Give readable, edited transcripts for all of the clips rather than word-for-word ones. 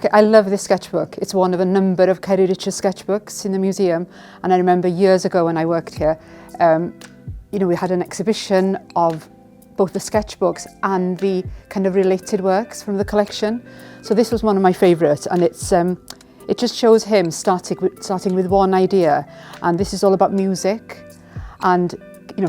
Okay, I love this sketchbook. It's one of a number of Kerry Richards sketchbooks in the museum. And I remember years ago when I worked here, we had an exhibition of both the sketchbooks and the kind of related works from the collection. So this was one of my favourites, and it just shows him starting with one idea, and this is all about music. And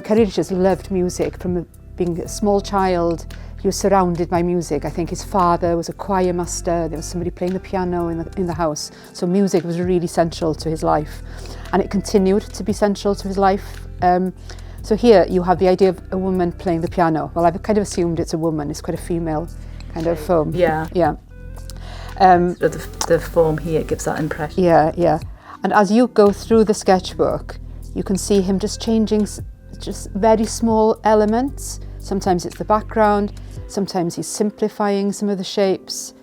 Kerry Richards loved music from being a small child. He was surrounded by music. I think his father was a choir master. There was somebody playing the piano in the house. So music was really central to his life, and it continued to be central to his life. So here you have the idea of a woman playing the piano. Well, I've kind of assumed it's a woman. It's quite a female kind of form. Yeah. Yeah. The form here gives that impression. Yeah, yeah. And as you go through the sketchbook, you can see him just changing just very small elements. Sometimes it's the background. Sometimes he's simplifying some of the shapes.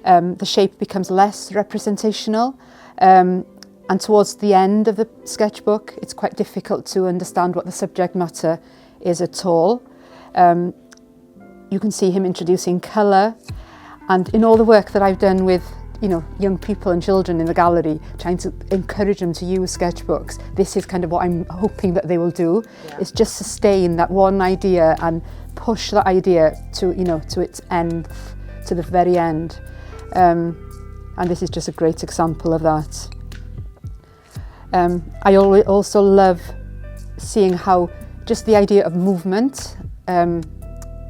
The shape becomes less representational. And towards the end of the sketchbook, it's quite difficult to understand what the subject matter is at all. You can see him introducing colour. And in all the work that I've done with young people and children in the gallery, trying to encourage them to use sketchbooks, this is kind of what I'm hoping that they will do. Yeah. Is just sustain that one idea and push that idea to its end, to the very end. And this is just a great example of that. I also love seeing how just the idea of movement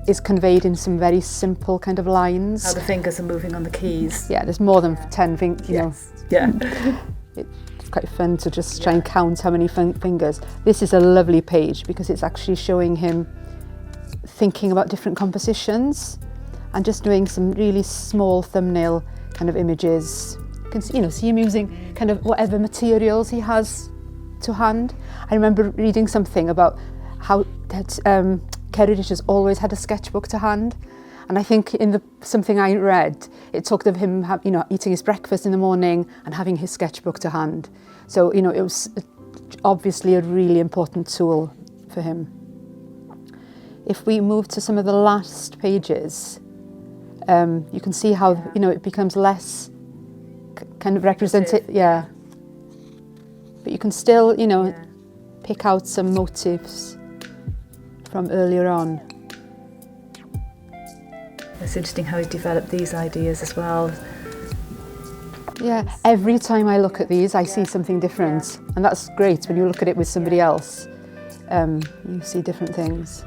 is conveyed in some very simple kind of lines. How the fingers are moving on the keys. Yeah, there's more than 10 fingers, Yeah. It's quite fun to just try and count how many fingers. This is a lovely page because it's actually showing him thinking about different compositions and just doing some really small thumbnail kind of images. You can see him using kind of whatever materials he has to hand. I remember reading something about how Kerry Richards always had a sketchbook to hand, and I think in something I read, it talked of him eating his breakfast in the morning and having his sketchbook to hand. So it was obviously a really important tool for him. If we move to some of the last pages, you can see how it becomes less kind of represented, yeah. But you can still, pick out some motifs from earlier on. It's interesting how he's developed these ideas as well. Yeah, every time I look at these, I see something different, and that's great when you look at it with somebody else. You see different things,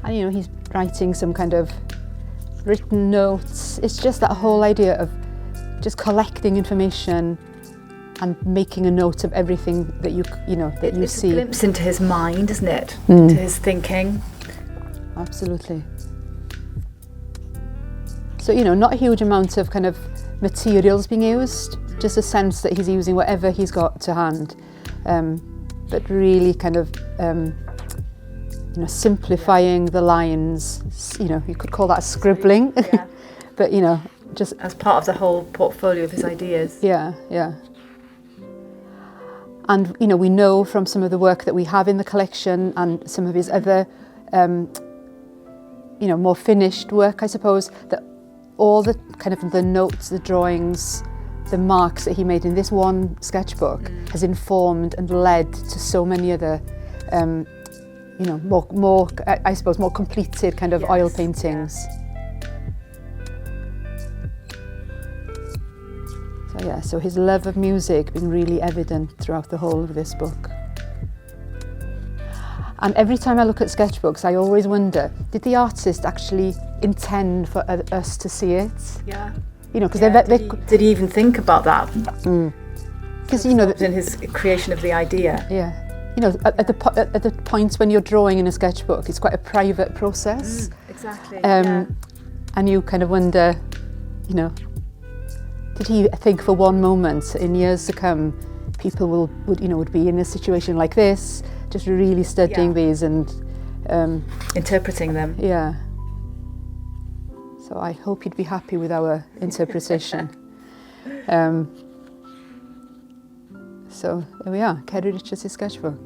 and he's writing some kind of written notes. It's just that whole idea of just collecting information and making a note of everything that you it's see. It's a glimpse into his mind, isn't it? To his thinking. Absolutely. So not a huge amount of kind of materials being used, just a sense that he's using whatever he's got to hand, but really kind of simplifying the lines. You could call that scribbling. Yeah. But just as part of the whole portfolio of his ideas. Yeah. And we know from some of the work that we have in the collection and some of his other more finished work, I suppose, that all the kind of the notes, the drawings, the marks that he made in this one sketchbook has informed and led to so many other more I suppose more completed kind of oil paintings. Yeah. So his love of music being really evident throughout the whole of this book. And every time I look at sketchbooks, I always wonder, did the artist actually intend for us to see it? Yeah. Because did he even think about that? Because in his creation of the idea. Yeah. At the point when you're drawing in a sketchbook, it's quite a private process. Exactly. And you kind of wonder, did he think for one moment in years to come, people would be in a situation like this, just really studying these and interpreting them. Yeah. So I hope you'd be happy with our interpretation. So there we are, Kerry Richards' sketchbook.